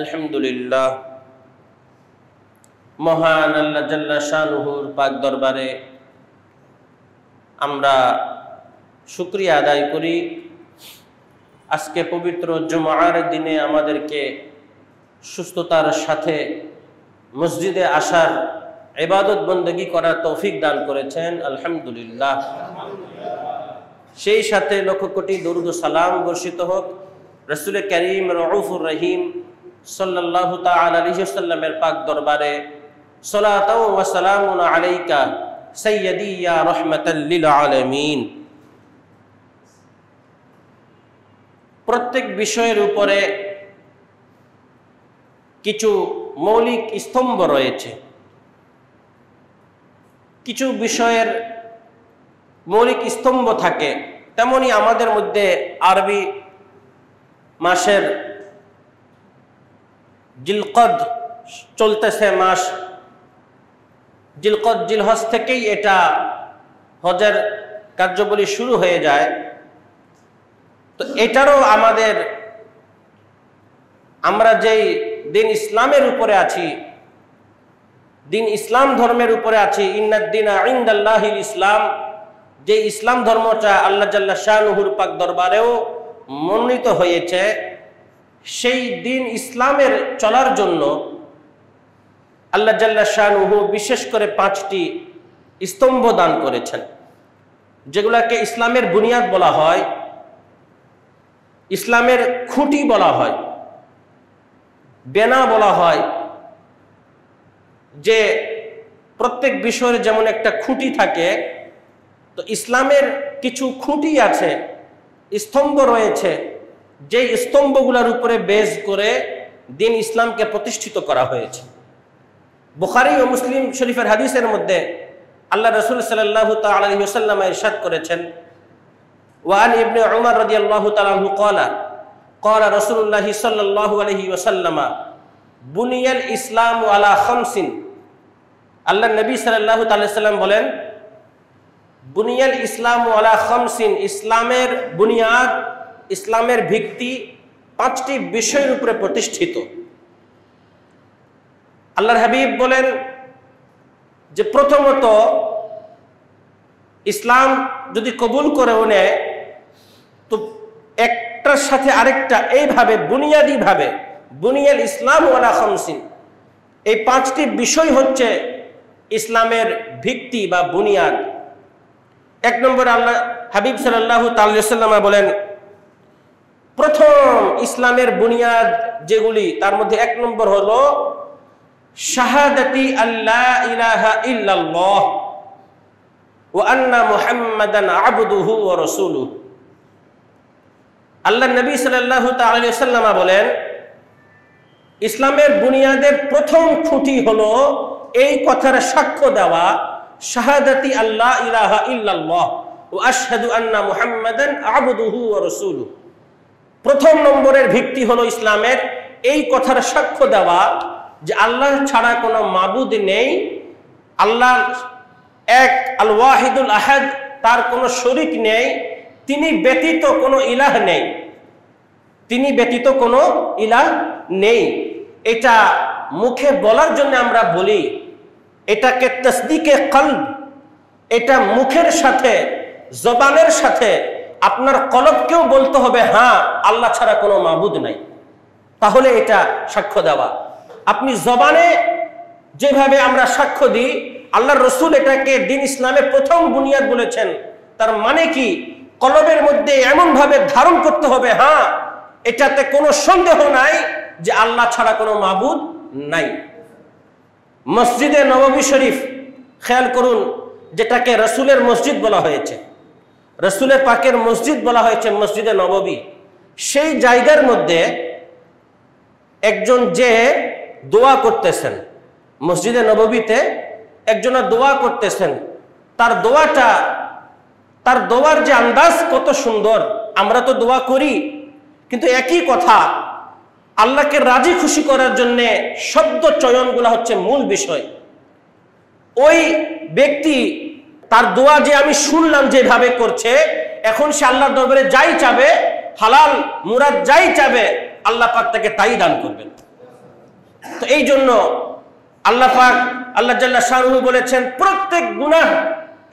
আলহামদুলিল্লাহ মহান আল্লাহ জাল্লা শানুহুর পাক দরবারে আমরা শুকরিয়া আদায় করি। আজকে পবিত্র জুমার দিনে আমাদেরকে সুস্থতার সাথে মসজিদে আসার ইবাদত বন্দেগী করার তৌফিক দান করেছেন, আলহামদুলিল্লাহ। সেই সাথে লক্ষ কোটি দরুদ ও সালাম বর্ষিত হোক রাসূল করিম রউফুর রহিম সাল্লাল্লাহু তাআলা আলাইহি ওয়াসাল্লামের পাক দরবারে। সালাতু ওয়া সালামুন আলাইকা সাইয়্যিদি ইয়া রাহমাতাল লিল আলামিন। প্রত্যেক বিষয়ের উপরে কিছু মৌলিক স্তম্ভ রয়েছে। কিছু বিষয়ের মৌলিক স্তম্ভ থাকে, তেমনি আমাদের মধ্যে আরবি মাসের জিলকদ চলতেছে মাস, জিলকদ জিলহজ থেকেই এটা হজের কার্যাবলী শুরু হয়ে যায়। তো এটারও আমরা যেই দিন ইসলামের উপরে আছি, দিন ইসলাম ধর্মের উপরে আছি, ইন্নাদ-দীনা ইনদাল্লাহিল ইসলাম, যে ইসলাম ধর্মটা আল্লাহ জাল্লা শানুহুর পাক দরবারেও মনোনীত হয়েছে, সেই দিন ইসলামের চলার জন্য আল্লাহ জাল্লা শানুহু বিশেষ করে 5টি স্তম্ভ দান করেছেন, যেগুলাকে ইসলামের বুনিয়াদ বলা হয়, ইসলামের খুঁটি বলা হয়, বেনা বলা হয়। যে প্রত্যেক বিষয়ের যেমন একটা খুঁটি থাকে, তো ইসলামের কিছু খুঁটি আছে, স্তম্ভ রয়েছে, যে স্তম্ভগুলোর উপরে বেজ করে দিন ইসলামকে প্রতিষ্ঠিত করা হয়েছে। বুখারী ও মুসলিম শরীফের হাদিসের মধ্যে আল্লাহ রাসূল সাল্লাল্লাহু তাআলা আলাইহি ওয়াসাল্লাম ইরশাদ করেছেন, ওয়ান ইবনে উমর রাদিয়াল্লাহু তাআলা আনহু ক্বালা ক্বালা রাসূলুল্লাহ সাল্লাল্লাহু আলাইহি ওয়াসাল্লাম বুনিয়াল ইসলামু আলা খামসিন। আল্লাহ নবী সাল্লাল্লাহু তাআলা আলাইহি ওয়াসাল্লাম বলেন, বুনিয়াল ইসলামু আলা খামসিন, ইসলামের বুনিয়াদ, ইসলামের ভিত্তি 5টি বিষয়ের উপরে প্রতিষ্ঠিত। আল্লাহর হাবিব বলেন যে প্রথমত ইসলাম যদি কবুল করেও নেয়, তো একটার সাথে আরেকটা এইভাবে বুনিয়াদি ভাবে বুনিয়াল ইসলাম ওয়ালা খামসিন, এই 5টি বিষয় হচ্ছে ইসলামের ভিত্তি বা বুনিয়াদ। 1 নম্বরে আল্লাহ হাবিব সাল্লাল্লাহু তাআলা আলাইহি ওয়াসাল্লাম বলেন, প্রথম ইসলামের বুনিয়াদ যেগুলি, তার মধ্যে 1 নম্বর হলো শাহাদাতি আল্লাহ ইলাহা ইল্লাল্লাহ ওয়া আন্না মুহাম্মাদান আবদুহু ওয়া রাসূলুহু। আল্লাহ নবী সাল্লাল্লাহু তাআলা আলাইহি ওয়াসাল্লাম বলেন, ইসলামের বুনিয়াদের প্রথম খুঁটি হলো এই কথার সাক্ষ্য দেওয়া, শাহাদাতি আল্লাহ ইলাহা ইল্লাল্লাহ ওয়া আশহাদু আন্না মুহাম্মাদান আবদুহু ওয়া রাসূলুহু। প্রথম নম্বরের ভিত্তি হলো ইসলামের এই কথার সাক্ষ্য দেওয়া যে আল্লাহ ছাড়া কোনো মাবুদ নেই, আল্লাহ এক, আল ওয়াহিদুল আহাদ, তার কোনো শরীক নেই, তিনি ব্যতীত কোনো ইলাহ নেই, তিনি ব্যতীত কোনো ইলাহ নেই। এটা মুখে বলার জন্য আমরা বলি, এটাকে তাসদিকে কলব, এটা মুখের সাথে, জবানের সাথে আপনার কলবকেও বলতে হবে, হ্যাঁ আল্লাহ ছাড়া কোনো মাবুদ নাই, তাহলে এটা সাক্ষ্য দেওয়া। আপনি জবানে যেভাবে আমরা সাক্ষ্য দিই, আল্লাহর রাসূল এটাকে দিন ইসলামের প্রথম বুনিয়াদ বলেছেন, তার মানে কি কলবের মধ্যে এমন ভাবে ধারণ করতে হবে, হ্যাঁ এটাতে কোনো সন্দেহ নাই যে আল্লাহ ছাড়া কোনো মাবুদ নাই। মসজিদে নববী শরীফ খেয়াল করুন, যেটাকে রাসূলের মসজিদ বলা হয়েছে, রাসূলের পাকের মসজিদ বলা হয়েছে মসজিদে নববী, সেই জায়গার মধ্যে একজন যে দোয়া করতেছেন, মসজিদে নববীতে একজনের দোয়া করতেছেন, তার দোয়ার যে আন্দাজ কত সুন্দর। আমরা তো দোয়া করি, কিন্তু একই কথা, আল্লাহকে রাজি খুশি করার জন্য শব্দ চয়নগুলো হচ্ছে মূল বিষয়। ওই ব্যক্তি তার দোয়া যে আমি শুনলাম যেভাবে করছে, এখন সে আল্লাহর দরবারে যাই চাবে, হালাল মুরাদ যাই চাবে, আল্লাহ পাক তাকে তাই দান করবেন। তো এই জন্য আল্লাহ পাক আল্লাহ জাল্লা শানুহু বলেছেন প্রত্যেক গুনাহ,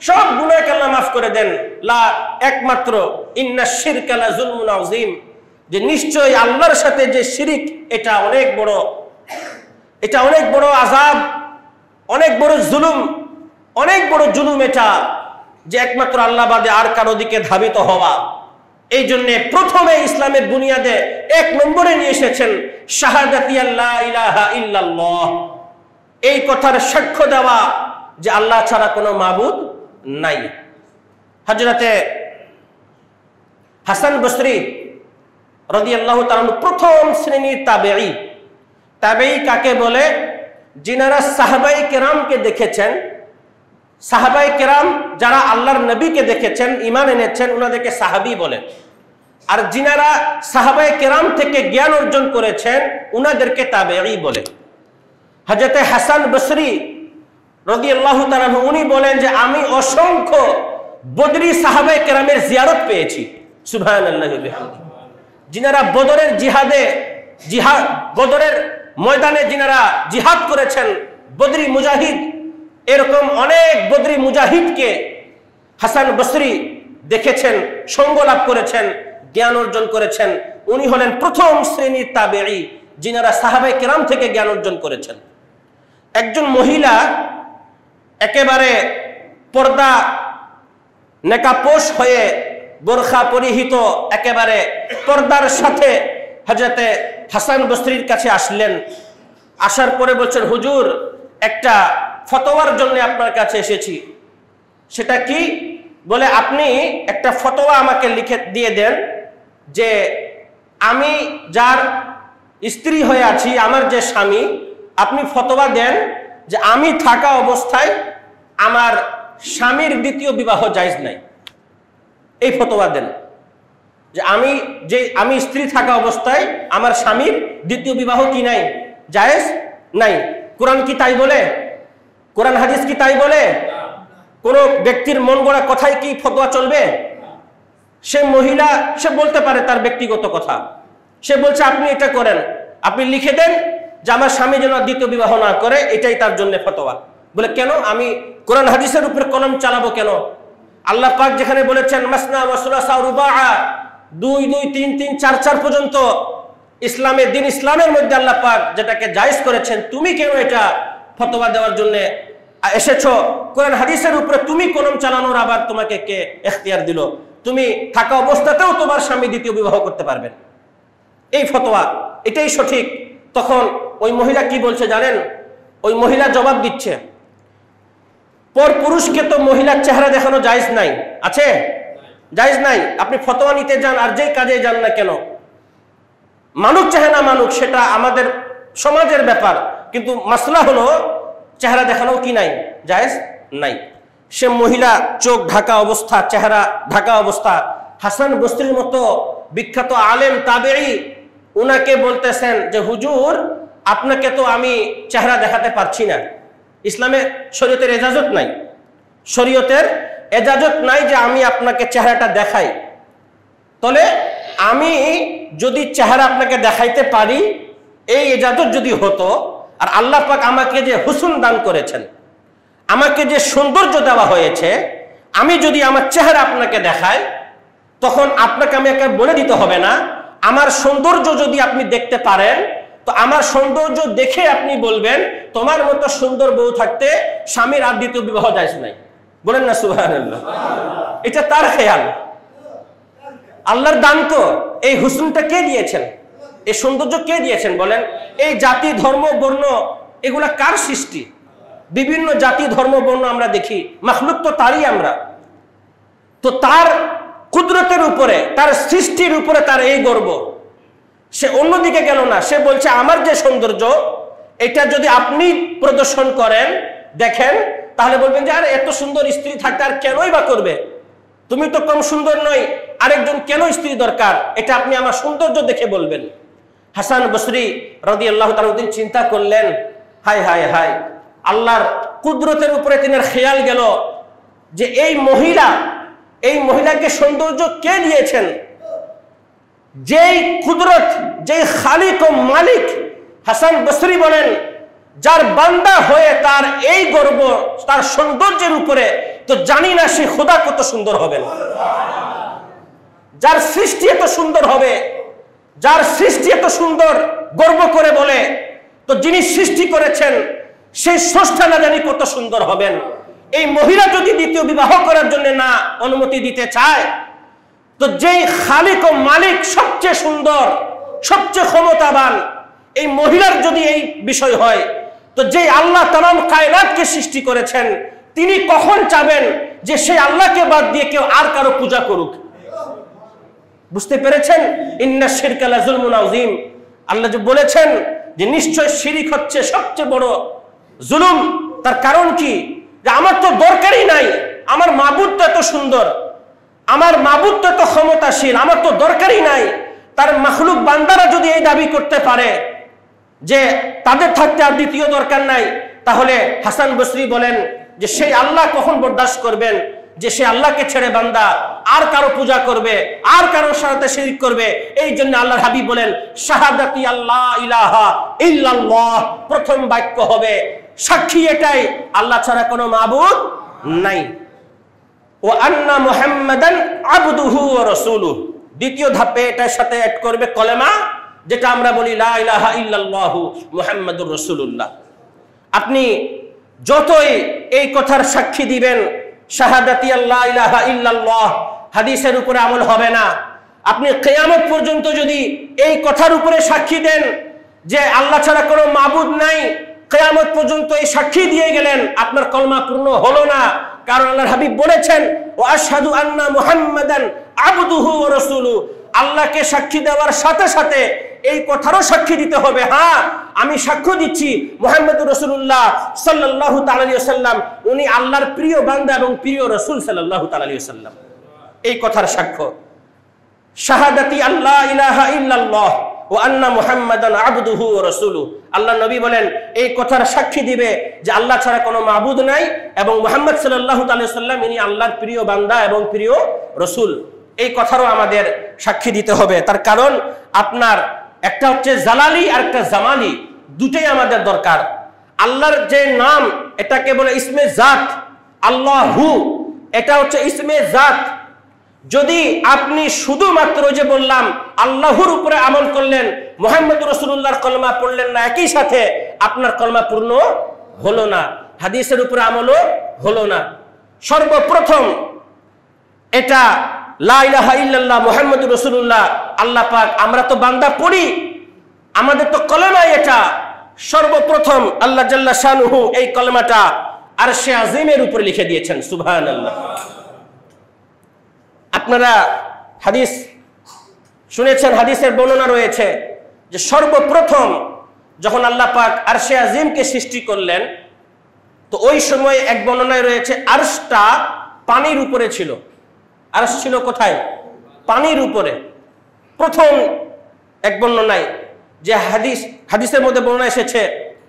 সব গুনাহকে আল্লাহ মাফ করে দেন, লা একমাত্র ইন্নাশ শিরকা লা যুলমুন আযীম, যে নিশ্চয় আল্লাহর সাথে যে শিরিক এটা অনেক বড় আযাব, অনেক বড় জুলুম, অনেক বড় জুলুম এটা, যে একমাত্র আল্লাহ বাদে আর কারো দিকে ধাবিত হওয়া। এই জন্য প্রথমে ইসলামের বুনিয়াদে 1 নম্বরে নিয়ে এসেছেন শাহাদাতি আল্লা ইলাহা ইল্লাল্লাহ, এই কথার সাক্ষ্য দেওয়া যে আল্লাহ ছাড়া কোনো মাবুদ নাই। হযরতে হাসান বসরি রাদিয়াল্লাহু তাআলা প্রথম শ্রেণীর তাবেঈ। তাবেঈ কাকে বলে? যিনারা সাহাবায়ে কেরামকে দেখেছেন, সাহাবায়ে কেরাম যারা আল্লাহর নবীকে দেখেছেন, ঈমান এনেছেন, ওনাদেরকে সাহাবী বলে। আর যিনারা সাহাবায়ে কেরাম থেকে জ্ঞান অর্জন করেছেন ওনাদেরকে তাবেঈ বলে। হযরতে হাসান বসরি রাদিয়াল্লাহু তাআলা উনি বলেন যে আমি অসংখ্য বদরি সাহাবায়ে কেরামের জিয়ারত পেয়েছি। সুবহানাল্লাহি ওয়া বিহামদিহি। যিনারা বদরের বদরের ময়দানে যিনারা জিহাদ করেছেন, বদরি মুজাহিদ, এরকম অনেক বদরি মুজাহিদকে হাসান বসরি দেখেছেন, সঙ্গ লাভ করেছেন, জ্ঞান অর্জন করেছেন। উনি হলেন প্রথম শ্রেণীর তাবেঈ যিনারা সাহাবায়ে কেরাম থেকে জ্ঞান অর্জন করেছেন। একজন মহিলা একেবারে পর্দা নেকাপোশ হয়ে, বোরখা পরিহিত, একেবারে পর্দার সাথে হযরতে হাসান বসরির কাছে আসলেন। আসার পরে বলছেন, হুজুর একটা ফতোয়ার জন্য আপনার কাছে এসেছি। সেটা কি? বলে আপনি একটা ফতোয়া আমাকে লিখে দিয়ে দেন যে আমি যার স্ত্রী হয়ে আছি, আমার যে স্বামী, আপনি ফতোয়া দেন যে আমি থাকা অবস্থায় আমার স্বামীর দ্বিতীয় বিবাহ জায়েজ নাই। এই ফতোয়া দেন যে আমি স্ত্রী থাকা অবস্থায় আমার স্বামীর দ্বিতীয় বিবাহ কি নাই? জায়েজ নাই। কোরআন কি তাই বলে? কোরআন হাদিস কি তাই বলে? কোন ব্যক্তির মন গড়া কথায় কি ফতোয়া চলবে? সে মহিলা, সে বলতে পারে তার ব্যক্তিগত কথা, সে বলছে আপনি এটা করেন, আপনি লিখে দেন যে আমার স্বামী যেন দ্বিতীয় বিবাহ না করে, এটাই তার জন্য ফতোয়া। বলে কেন? আমি কোরআন হাদিসের উপরে কলম চালাবো কেন? আল্লাহ পাক যেখানে বলেছেন মাসনা ওয়া সুলাসা ওয়া রুবাআ, 2 2 3 3 4 4 পর্যন্ত ইসলামের দিন, ইসলামের মধ্যে আল্লাহ পাক যেটাকে জায়েজ করেছেন, তুমি কেন এটা ফতোয়া দেওয়ার জন্য এসেছো? কোরআন হাদিসের উপরে তুমি কলম চালানোর আবার তোমাকে কে ইখতিয়ার দিল? তুমি থাকা অবস্থাতেও তোমার স্বামী দ্বিতীয় বিবাহ করতে পারবেন, এই ফতোয়া, এটাই সঠিক। তখন ওই মহিলা কি বলছে জানেন? ওই মহিলা জবাব দিচ্ছে, পর পুরুষকে তো মহিলার চেহারা দেখানো জায়েজ নাই, আছে? জায়েজ নাই। আপনি ফতোয়া নিতে যান আর যেই কাজে যান না কেন, মানুষ চাহে না মানুষ, সেটা আমাদের সমাজের ব্যাপার, কিন্তু মাসলা হলো চেহারা দেখানো কি নাই? জায়েজ নাই। সে মহিলা চোখ ঢাকা অবস্থা, চেহারা ঢাকা অবস্থা, হাসান বসরির মতো বিখ্যাত আলেম তাবেঈ উনাকে বলতেছেন যে হুজুর আপনাকে তো আমি চেহারা দেখাতে পারছি না, ইসলামে শরীয়তের এজাজত নাই, শরীয়তের এজাজত নাই যে আমি আপনাকে চেহারাটা দেখাই। তাহলে আমি যদি চেহারা আপনাকে দেখাইতে পারি, এই এজাজত যদি হতো, আর আল্লাহ পাক আমাকে যে হুসন দান করেছেন, আমাকে যে সৌন্দর্য দেওয়া হয়েছে, আমি যদি আমার চেহারা আপনাকে দেখাই, তখন আপনাকে আমি একা বলে দিতে হবে না, আমার সৌন্দর্য যদি আপনি দেখতে পারেন, তো আমার সৌন্দর্য দেখে আপনি বলবেন তোমার মতো সুন্দর বউ থাকতে স্বামীর আর দ্বিতীয় বিবাহ জায়েজ নাই। বলেন না সুবহানাল্লাহ। এটা তার খেয়াল, আল্লাহর দান। তো এই হুসনটা কে দিয়েছেন? এই সৌন্দর্য কে দিয়েছেন বলেন? এই জাতি, ধর্ম, বর্ণ, এগুলা কার সৃষ্টি? বিভিন্ন জাতি, ধর্ম, বর্ণ আমরা দেখি, মাখলুক তো তারই আমরা। তো তার কুদরতের উপরে, তার সৃষ্টির উপরে তার এই গর্ব, সে অন্যদিকে গেল না। সে বলছে আমার যে সৌন্দর্য, এটা যদি আপনি প্রদর্শন করেন, দেখেন, তাহলে বলবেন যে আরে এত সুন্দর স্ত্রী থাকতে আর কেনই বা করবে, তুমি তো কম সুন্দর নই, আরেকজন কেন স্ত্রী দরকার, এটা আপনি আমার সৌন্দর্য দেখে বলবেন। হাসান বসরি রাদিয়াল্লাহু তাআলা চিন্তা করলেন, হায় হায় হায়, আল্লাহর কুদরতের উপরে তিনি খেয়াল গেল যে এই মহিলাকে সৌন্দর্য কে দিয়েছেন? যেই কুদরত, যেই খালিক ও মালিক হাসান বসরি বলেন, যার বান্দা হয়ে তার এই গর্ব, তার সৌন্দর্যের উপরে, তো জানি না সে খোদা কত সুন্দর হবেন। যার সৃষ্টি এত সুন্দর হবে, যার সৃষ্টি এত সুন্দর গর্ব করে বলে, তো যিনি সৃষ্টি করেছেন সেই স্রষ্টা না জানি কত সুন্দর হবেন। এই মহিলা যদি দ্বিতীয় বিবাহ করার জন্য না অনুমতি দিতে চায়, তো যেই খালিক ও মালিক সবচেয়ে সুন্দর, সবচেয়ে ক্ষমতাবান, এই মহিলার যদি এই বিষয় হয়, তো যে আল্লাহ তামাম কায়নাতকে সৃষ্টি করেছেন, তিনি কখন চাবেন যে সেই আল্লাহকে বাদ দিয়ে কেউ আর কারো পূজা করুক? বুঝতে পেরেছেন? ইন্না শিরকা লাযুলমুন আযীম। আল্লাহ যে বলেছেন যে নিশ্চয় শিরিক হচ্ছে সবচেয়ে বড় জুলুম। তার কারণ কি? যে আমার তো দরকারই নাই, আমার মাবুদ তো এত সুন্দর, আমার মাবুদ তো এত ক্ষমতাশীল, আমার তো দরকারই নাই। তার মাখলুক বান্দারা যদি এই দাবি করতে পারে যে তাদের থাকতে আর দ্বিতীয় দরকার নাই, তাহলে হাসান বসরি বলেন যে সেই আল্লাহ কখন বরদাস্ত করবেন যে সে আল্লাহকে ছেড়ে বান্দা আর কারো পূজা করবে, আর কারো সাথে শিরক করবে? এই জন্য আল্লাহর হাবিব বলেন, শাহাদাতি আল্লাহ ইলাহা ইল্লাল্লাহ, প্রথম বাক্য হবে সাক্ষী এটাই, আল্লাহ ছাড়া কোনো মাবুদ নাই। ও আন্না মুহাম্মাদান আবদুহু ওয়া রাসূলুহু, দ্বিতীয় ধাপে এটার সাথে অ্যাড করবে কলেমা, যেটা আমরা বলি লা ইলাহা ইল্লাল্লাহু মুহাম্মাদুর রাসূলুল্লাহ। আপনি যতই এই কথার সাক্ষী দিবেন, শাহাদাতি আল্লাহ ইলাহা ইল্লাল্লাহ, হাদিসের উপরে আমল হবে না। আপনি কিয়ামত পর্যন্ত যদি এই কথার উপরে সাক্ষী দেন যে আল্লাহ ছাড়া কোনো মাবুদ নাই, কিয়ামত পর্যন্ত এই সাক্ষী দিয়ে গেলেন, আপনার কলমা পূর্ণ হলো না। কারণ আল্লাহর হাবিব বলেছেন, ওয়া আশহাদু আন্না মুহাম্মাদান আবদুহু ওয়া রাসূলুহু, আল্লাহকে সাক্ষী দেওয়ার সাথে সাথে এই কথারও সাক্ষী দিতে হবে, হ্যাঁ আমি সাক্ষ্য দিচ্ছি মুহাম্মদুর রাসূলুল্লাহ সাল্লাল্লাহু তাআলা আলাইহি ওয়াসাল্লাম উনি আল্লাহর প্রিয় বান্দা এবং প্রিয় রাসূল সাল্লাল্লাহু তাআলা আলাইহি ওয়াসাল্লাম। এই কথার সাক্ষ্য শাহাদাতি আল্লাহ ইলাহা ইল্লাল্লাহ ওয়া আন্না মুহাম্মাদান আবদুহু ওয়া রাসূলুহু। আল্লাহ নবী বলেন এই কথার সাক্ষী দিবে যে আল্লাহ ছাড়া কোনো মাবুদ নাই এবং মুহাম্মদ সাল্লাল্লাহু তাআলা আলাইহি ওয়াসাল্লাম ইনি আল্লাহর প্রিয় বান্দা এবং প্রিয় রাসূল। এই কথারও আমাদের সাক্ষী দিতে হবে। তার কারণ আপনার একটা হচ্ছে জালালি আর একটা জামালি, দুটোই আমাদের দরকার। আল্লাহর যে নাম এটাকে বলে ইসমে জাত, আল্লাহু, এটা হচ্ছে ইসমে জাত। যদি আপনি শুধুমাত্র যে বললাম আল্লাহর উপরে আমল করলেন, মুহাম্মদুর রাসূলুল্লাহর কলমা পড়লেন না, একই সাথে আপনার কলমা পূর্ণ হলো না, হাদিসের উপরে আমলও হলো না। সর্বপ্রথম এটা লা ইলাহা ইল্লাল্লাহ মুহাম্মদুর রাসূলুল্লাহ, আল্লাহ পাক, আমরা তো বান্দা পড়ি, আমাদের তো কলেমাই এটা। সর্বপ্রথম আল্লাহ জাল্লা শানুহু এই কলেমাটা আরশে আজিমের উপরে লিখে দিয়েছেন, সুবহানাল্লাহ। আপনারা হাদিস শুনেছেন, হাদিসের বর্ণনা রয়েছে যে সর্বপ্রথম যখন আল্লাহ পাক আরশে আজিমকে সৃষ্টি করলেন, তো ওই সময় এক বর্ণনায় রয়েছে আরশটা পানির উপরে ছিল। আরশ ছিল কোথায়? পানির উপরে। প্রথম এক বর্ণনায় যে হাদিসের মধ্যে বর্ণনা এসেছে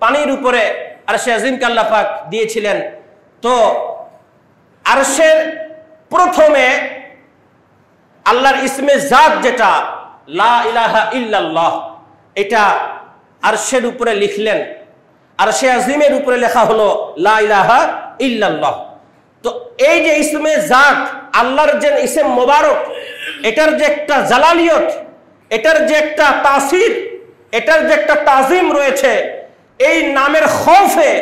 পানির উপরে আরশে আজিমকে আল্লাহ পাক দিয়েছিলেন। তো আরশের প্রথমে আল্লাহর ইসমে জাত যেটা লা ইলাহা ইল্লাল্লাহ, এটা আরশের উপরে লিখলেন, আরশে আজিমের উপরে লেখা হলো লা ইলাহা ইল্লাল্লাহ। তো এই যে ইসমে জাত, আল্লাহর যে ইসম মোবারক, এটার যে একটা জালালিয়ত, এটার যে একটা তাসির, এটার যে একটা তাজিম রয়েছে, এই নামের খৌফে,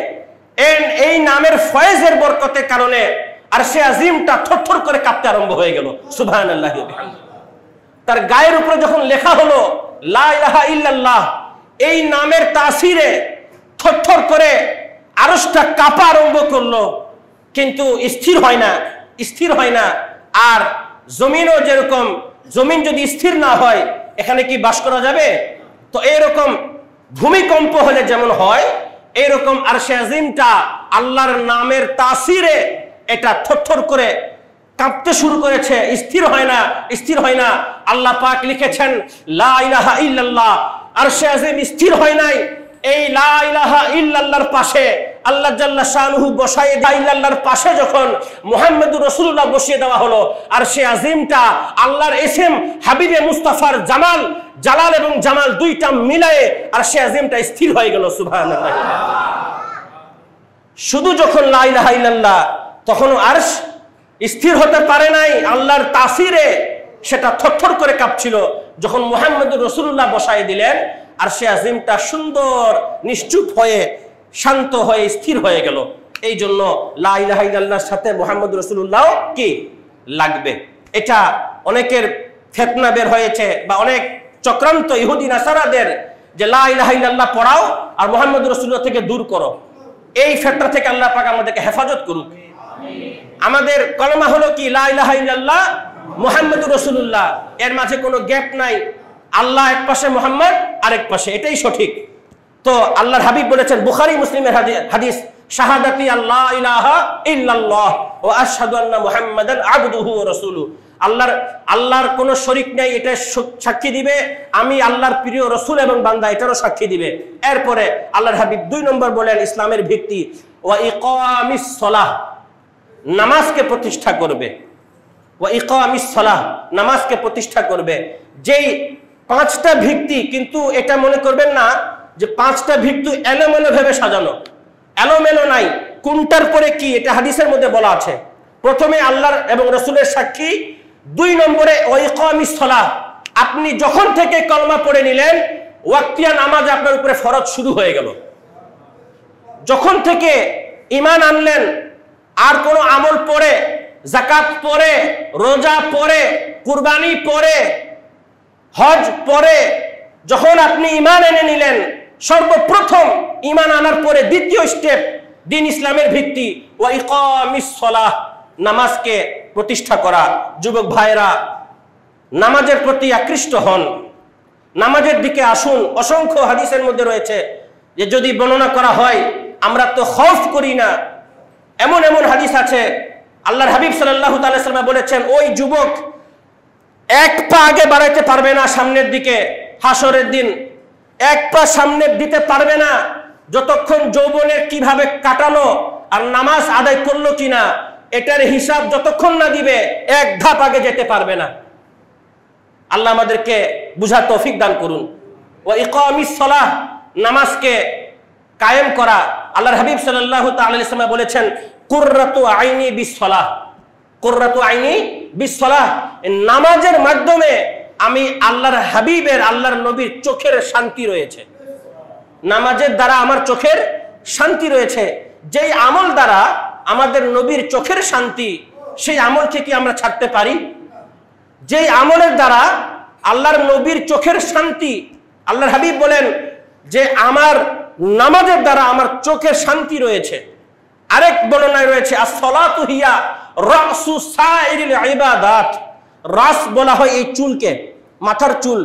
এই নামের ফয়েজের বরকতের কারণে আরশে আজিমটা থরথর করে কাঁপতে আরম্ভ হয়ে গেল, সুবহানাল্লাহি ওয়া বিহামদিহি। তার গায়ের উপরে যখন লেখা হলো লা ইলাহা ইল্লাল্লাহ, এই নামের তাসিরে থরথর করে আরশটা কাঁপা আরম্ভ করলো, কিন্তু স্থির হয় না, স্থির হয় না। আর জমিনও যেরকম, জমিন যদি স্থির না হয় এখানে কি বাস করা যাবে? তো এরকম ভূমিকম্প হলে যেমন হয়, এরকম আরশে আজিমটা আল্লাহর নামের তাসিরে এটা থরথর করে কাঁপতে শুরু করেছে, স্থির হয় না, স্থির হয় না। আল্লাহ পাক লিখেছেন লা ইলাহা ইল্লাল্লাহ, আরশে আজিম স্থির হয় নাই। এই লা ইলাহা ইল্লাল্লাহর পাশে আল্লাহ জাল্লা শানুহু বসায়ে আল্লাহর পাশে যখন মুহাম্মদুর রাসূলুল্লাহ বসিয়ে দেওয়া হলো, আর সে আজিমটা আল্লাহর ইসম হাবিবে মুস্তাফার জামাল, জালাল এবং জামাল দুইটা মিলায়ে আর সে আজিমটা স্থির হয়ে গেল। সুবহানাল্লাহ। শুধু যখন লা ইলাহা ইল্লাল্লাহ, তখন আরশ স্থির হতে পারে নাই, আল্লাহর তাসিরে সেটা থরথর করে কাঁপছিল। যখন মুহাম্মদুর রাসূলুল্লাহ বসায় দিলেন, আর সে আজিমটা সুন্দর নিশ্চুপ হয়ে শান্ত হয়ে স্থির হয়ে গেল। এই জন্য লা ইলাহা ইল্লাল্লাহর সাথে মুহাম্মদুর রাসূলুল্লাহ কি লাগবে। এটা অনেকের ফিতনা বের হয়েছে, বা অনেক চক্রান্ত ইহুদি নাসারাদের, যে লা ইলাহা ইল্লাল্লাহ পড়াও আর মুহাম্মদুর রাসূলুল্লাহ থেকে দূর করো। এই ফিতনা থেকে আল্লাহ পাক আমাদেরকে হেফাজত করুক। আমাদের কলমা হলো কি লা ইলাহা ইল্লাল্লাহ মুহাম্মদুর রাসূলুল্লাহ, এর মাঝে কোনো গ্যাপ নাই। আল্লাহ এক পাশে, মুহাম্মদ আরেক পাশে, এটাই সঠিক। তো আল্লাহর হাবিব বলেছেন, বুখারী মুসলিমের হাদিস, শাহাদাতি আল্লাহ ইলাহা ইল্লাল্লাহ ওয়া আশহাদু আন্না মুহাম্মাদান আবদুহু ওয়া রাসূলুহু। আল্লাহর কোনো শরীক নেই, এটা সাক্ষী দিবে আমি আল্লাহর প্রিয় রাসূল এবং বান্দা, এটারও সাক্ষী দিবে। এরপরে আল্লাহর হাবিব 2 নম্বর বলেন ইসলামের ভিত্তি, ওয়া ইকামিস সালাহ, নামাজকে প্রতিষ্ঠা করবে। ওয়া ইকামিস সালাহ, নামাজকে প্রতিষ্ঠা করবে। যেই 5টা ভিত্তি, কিন্তু এটা মনে করবেন না যে 5টা ভিত্তি এলোমেলো ভাবে সাজানো, এলোমেলো নাই, কোনটার পরে কি, এটা হাদিসের মধ্যে বলা আছে। প্রথমে আল্লাহর এবং রাসূলের সাক্ষী, 2 নম্বরে ওয়া ইকামিস সালাহ, আপনি যখন থেকে কলমা পড়ে নিলেন, ওয়াক্তিয়া নামাজ আপনার উপরে ফরজ শুরু হয়ে গেল। যখন থেকে ঈমান আনলেন, আর কোনো আমল পড়ে, যাকাত পড়ে, রোজা পড়ে, কুরবানি পড়ে, হজ পড়ে, যখন আপনি ঈমান এনে নিলেন, সর্বপ্রথম ঈমান আনার পরে দ্বিতীয় স্টেপ, দিন ইসলামের ভিত্তি, ওয়া ইকামিস সালাহ, নামাজকে প্রতিষ্ঠা করা। যুবক ভাইরা, নামাজের প্রতি আকৃষ্ট হন, নামাজের দিকে আসুন। অসংখ্য হাদিসের মধ্যে রয়েছে যে যদি বর্ণনা করা হয়, আমরা তো খৌফ করি না, এমন এমন হাদিস আছে। আল্লাহর হাবিব সাল্লাল্লাহু তাআলা সাল্লাম বলেছেন, ওই যুবক 1 পা আগে বাড়াইতে পারবে না সামনের দিকে, হাসরের দিন 1 পা সামনে দিতে পারবে না, যতক্ষণ যৌবনের কিভাবে কাটালো আর নামাজ আদায় করলো কিনা, এটার হিসাব যতক্ষণ না দিবে 1 ধাপ আগে যেতে পারবে না। আল্লাহ আমাদেরকে বুঝার তৌফিক দান করুন। ওয়া ইকামিস সালাহ, নামাজকে কায়েম করা। আল্লাহর হাবিব সাল্লাল্লাহু তাআলা আলাইহি ওয়াসাল্লাম বলেছেন, কুররাতু আইনি বিসসালাহ, কুররাতু আইনি বিসসালাহ, নামাজের মাধ্যমে আমি আল্লাহর হাবিবের, আল্লাহর নবীর চোখের শান্তি রয়েছে। নামাজের দ্বারা আমার চোখের শান্তি রয়েছে। যেই আমল দ্বারা আমাদের নবীর চোখের শান্তি, সেই আমল থেকে আমরা ছাড়তে পারি? যেই আমলের দ্বারা আল্লাহর নবীর চোখের শান্তি, আল্লাহর হাবিব বলেন যে আমার নামাজের দ্বারা আমার চোখের শান্তি রয়েছে। আরেক বর্ণনায় রয়েছে, আস-সালাতু হিয়া রাসু সাইরিল ইবাদাত। রাস বলা হয় এই চুলকে, মাথার চুল।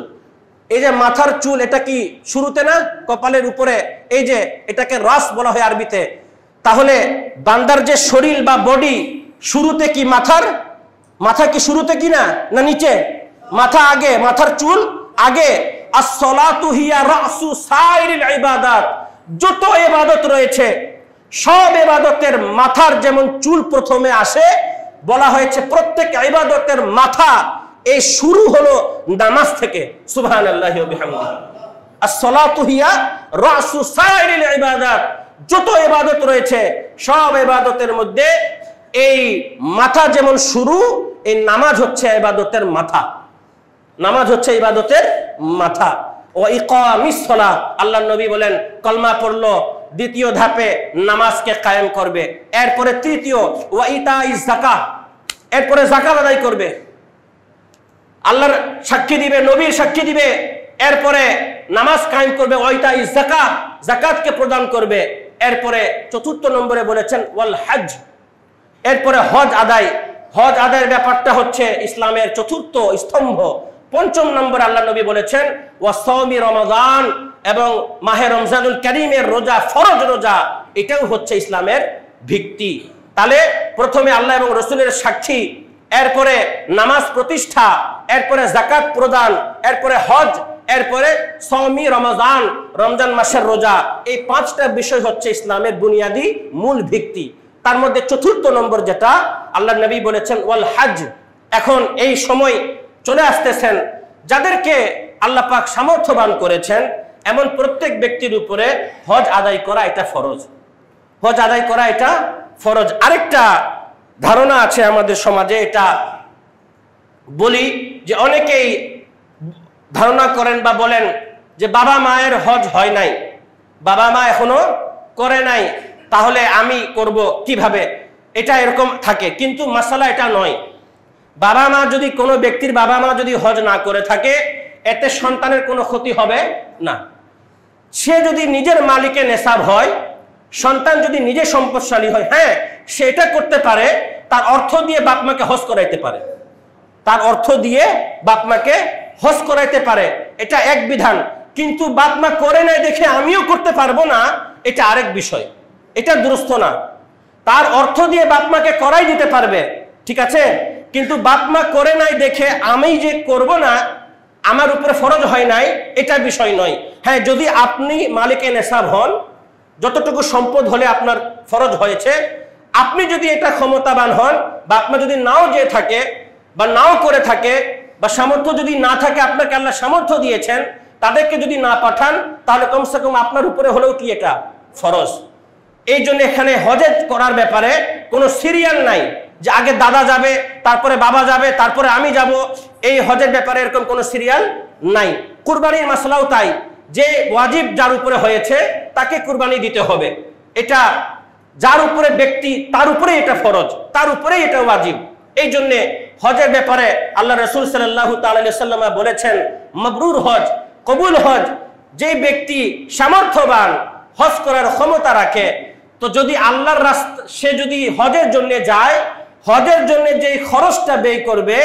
এই যে মাথার চুল, এটা কি শুরুতে না, কপালের উপরে, এই যে এটাকে রাস বলা হয় আরবিতে। তাহলে বান্দার যে শরীর বা বডি, শুরুতে কি মাথা কি শুরুতে কি না, না নিচে? মাথা আগে, মাথার চুল আগে। আস-সালাতু হিয়া রাসু সাইরিল ইবাদাত, যত ইবাদত রয়েছে সব ইবাদতের মাথার যেমন চুল প্রথমে আসে, বলা হয়েছে প্রত্যেক ইবাদতের মাথা এই শুরু হলো নামাজ থেকে। সুবহানাল্লাহি ওয়া বিহামদিহি। আস-সালাতু হিয়া রাসু সাইরিল ইবাদাত, যত ইবাদত রয়েছে সব ইবাদতের মধ্যে এই মাথা যেমন শুরু, এই নামাজ হচ্ছে ইবাদতের মাথা। নামাজ হচ্ছে ইবাদতের মাথা। ওয়া ইকামিস সালাহ, আল্লাহর নবী বলেন কলমা পড়লো, দ্বিতীয় ধাপে নামাজকে কায়েম করবে। এরপরে তৃতীয়, ওয়া ইতাইজ যাকাত, এরপরে যাকাত আদায় করবে। আল্লাহর সাক্ষী দিবে, নবীর সাক্ষী দিবে, এরপরে নামাজ কায়েম করবে। ওয়া ইতাইজ যাকাত, যাকাতকে প্রদান করবে। এরপরে 4 নম্বরে বলেছেন ওয়াল হজ, এরপরে হজ আদায়। হজ আদায়ের ব্যাপারটা হচ্ছে ইসলামের 4র্থ স্তম্ভ। 5ম নম্বরে আল্লাহ নবী বলেছেন ওয়া সাওমি রমাদান, এবং মাহে রমজানুল কারীমের রোজা, ফরজ রোজা, এটাও হচ্ছে ইসলামের ভিত্তি। তাহলে প্রথমে আল্লাহ এবং রাসূলের সাক্ষী, এরপরে নামাজ প্রতিষ্ঠা, এরপরে যাকাত প্রদান, এরপরে হজ, এরপরে সওমি রমজান, রমজান মাসের রোজা। এই 5টা বিষয় হচ্ছে ইসলামের বুনিয়াদী মূল ভিত্তি। তার মধ্যে 4th নম্বর যেটা আল্লাহর নবী বলেছেন ওয়াল হজ। এখন এই সময় চলে আসতেছেন যাদেরকে আল্লাহ পাক সামর্থ্যবান করেছেন এমন প্রত্যেক ব্যক্তির উপরে হজ আদায় করা এটা ফরজ। হজ আদায় করা এটা ফরজ। আরেকটা ধারণা আছে আমাদের সমাজে, এটা বলি যে অনেকেই ধারণা করেন বা বলেন যে বাবা মায়ের হজ হয় নাই, বাবা মা এখনো করে নাই, তাহলে আমি করব কিভাবে? এটা এরকম থাকে, কিন্তু মাসালা এটা নয়। বাবা মা যদি, কোনো ব্যক্তির বাবা মা যদি হজ না করে থাকে এতে সন্তানের কোনো ক্ষতি হবে না। সে যদি নিজের মালিকে নেশাব হয়, সন্তান যদি নিজে সম্পদশালী হয়, হ্যাঁ সে এটা করতে পারে, তার অর্থ দিয়ে বাপ মাকে হজ করাইতে পারে, তার অর্থ দিয়ে বাপ মাকে হজ করাইতে পারে, এটা এক বিধান। কিন্তু বাপ মা করে নাই দেখে আমিও করতে পারবো না, এটা আরেক বিষয়, এটা দুরুস্ত না। তার অর্থ দিয়ে বাপ মাকে করাই দিতে পারবে, ঠিক আছে, কিন্তু বাপ মা করে নাই দেখে আমি যে করব না, আমার উপরে ফরজ হয় নাই, এটা বিষয় নয়। হ্যাঁ, যদি আপনি মালিকে নেশাব হন, যতটুকু সম্পদ হলে আপনার ফরজ হয়েছে, আপনি যদি এটা ক্ষমতাবান হন, বাপ মা যদি নাও যে থাকে বা নাও করে থাকে, বা সামর্থ্য যদি না থাকে, আপনাকে আল্লাহ সামর্থ্য দিয়েছেন, তাদেরকে যদি না পাঠান, তাহলে কমসে কম আপনার উপরে হলেও কি এটা ফরজ। এই জন্য এখানে হজ করার ব্যাপারে কোনো সিরিয়াল নাই যে আগে দাদা যাবে, তারপরে বাবা যাবে, তারপরে আমি যাব। এই হজের ব্যাপারে এরকম কোনো সিরিয়াল নাই। কুরবানির মাসলাও তাই, যে ওয়াজিব যার উপরে হয়েছে তাকে কুরবানি দিতে হবে। এটা যার উপরে ব্যক্তি তার উপরে এটা ফরজ, তার উপরে এটা ওয়াজিব। এই জন্য হজের ব্যাপারে আল্লাহ রাসূল সাল্লাল্লাহু তাআলা আলাইহি ওয়াসাল্লাম বলেছেন মাবরুর হজ, কবুল হজ। যে ব্যক্তি সামর্থ্যবান, হজ করার ক্ষমতা রাখে, তো যদি আল্লাহর রাস্তা, সে যদি হজের জন্য যায়, হজের জন্য যেই খরচটা ব্যয় করবে,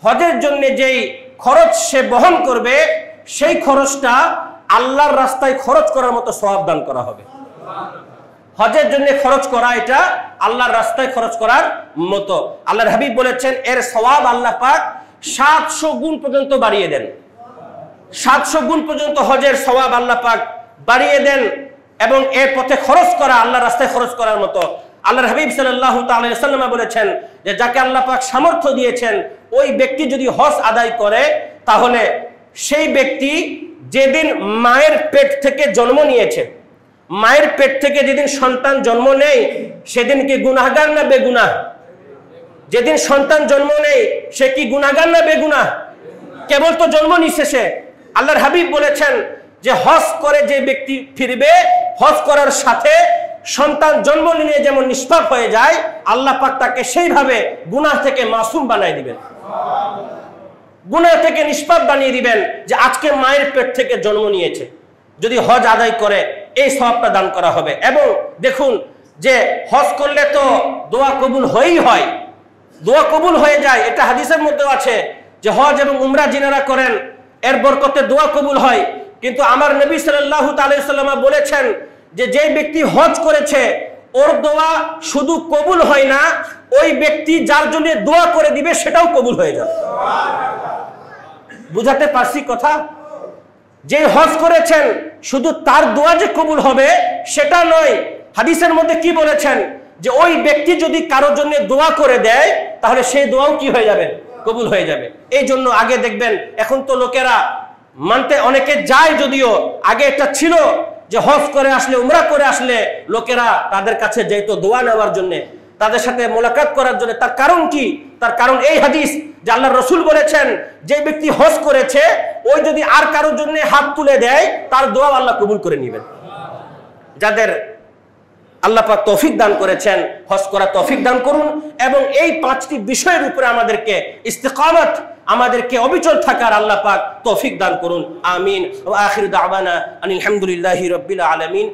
হজের জন্য যেই খরচ সে বহন করবে, সেই খরচটা আল্লাহর রাস্তায় খরচ করার মতো সওয়াব দান করা হবে। হজের জন্য খরচ করা এটা আল্লাহর রাস্তায় খরচ করার মতো। আল্লাহর হাবিব বলেছেন এর সওয়াব আল্লাহ পাক 700 গুণ পর্যন্ত বাড়িয়ে দেন। 700 গুণ পর্যন্ত হজের সওয়াব আল্লাহ পাক বাড়িয়ে দেন, এবং এর পথে খরচ করা আল্লাহর রাস্তায় খরচ করার মতো। আল্লাহর হাবিব সাল্লাল্লাহু তাআলা আলাইহি ওয়াসাল্লাম বলেছেন যে যাকে আল্লাহ পাক সামর্থ্য দিয়েছেন, ওই ব্যক্তি যদি হজ আদায় করে, তাহলে সেই ব্যক্তি যেদিন মায়ের পেট থেকে জন্ম নিয়েছে, মায়ের পেট থেকে যেদিন সন্তান জন্ম নেয়, সেদিন কি গুনাহগার না বেগুনাহ? যেদিন সন্তান জন্ম নেয় সে কি গুনাহগার না বেগুনাহ? কেবল তো জন্ম নিছে সে। আল্লাহর হাবিব বলেছেন যে হজ করে যে ব্যক্তি ফিরবে, হজ করার সাথে সন্তান জন্ম নিয়ে যেমন নিষ্পাপ হয়ে যায়, আল্লাহ পাক তাকে সেইভাবে গুনাহ থেকে মাসুম বানিয়ে দিবেন, গুনাহ থেকে নিষ্পাপ বানিয়ে দিবেন। যে আজকে মায়ের পেট থেকে জন্ম নিয়েছে, যদি হজ আদায় করে এই সওয়াবটা দান করা হবে। এবং দেখুন যে হজ করলে তো দোয়া কবুল হয়েই হয়, দোয়া কবুল হয়ে যায়, এটা হাদিসের মধ্যেও আছে যে হজ এবং উমরা যিনারা করেন এর বরকতে দোয়া কবুল হয়। কিন্তু আমার নবী সাল্লাল্লাহু তাআলা আলাইহি ওয়াসাল্লাম বলেছেন যে যে ব্যক্তি হজ করেছে ওর দোয়া শুধু কবুল হয় না, ওই ব্যক্তি যার জন্য দোয়া করে দিবে সেটাও কবুল হয়ে যাবে। বুঝাতে পারছি কথা? যে হজ করেছেন শুধু তার দোয়া যে কবুল হবে সেটা নয়, হাদিসের মধ্যে কি বলেছেন যে ওই ব্যক্তি যদি কারোর জন্য দোয়া করে দেয় তাহলে সেই দোয়াও কি হয়ে যাবে? কবুল হয়ে যাবে। এই জন্য আগে দেখবেন, এখন তো লোকেরা মানতে অনেকে যায়, যদিও আগে এটা ছিল যে হজ করে আসলে, উমরা করে আসলে লোকেরা তাদের কাছে যেত দোয়া নেওয়ার জন্য, তাদের সাথে মোলাকাত করার জন্য। তার কারণ কি? তার কারণ এই হাদিস যে আল্লাহর রাসূল বলেছেন যে ব্যক্তি হজ করেছে ওই যদি আর কারোর জন্য হাত তুলে দেয় তার দোয়া আল্লাহ কবুল করে নেবেন। যাদের আল্লাহ পাক তৌফিক দান করেছেন, হজ করা তৌফিক দান করুন, এবং এই 5টি বিষয়ের উপরে আমাদেরকে ইস্তিকামত, আমাদেরকে অবিচল থাকার আল্লাহ পাক তৌফিক দান করুন। আমিন। ওয়া আখিরু দাওয়ানা আনিল হামদুলিল্লাহি রাব্বিল আলামিন।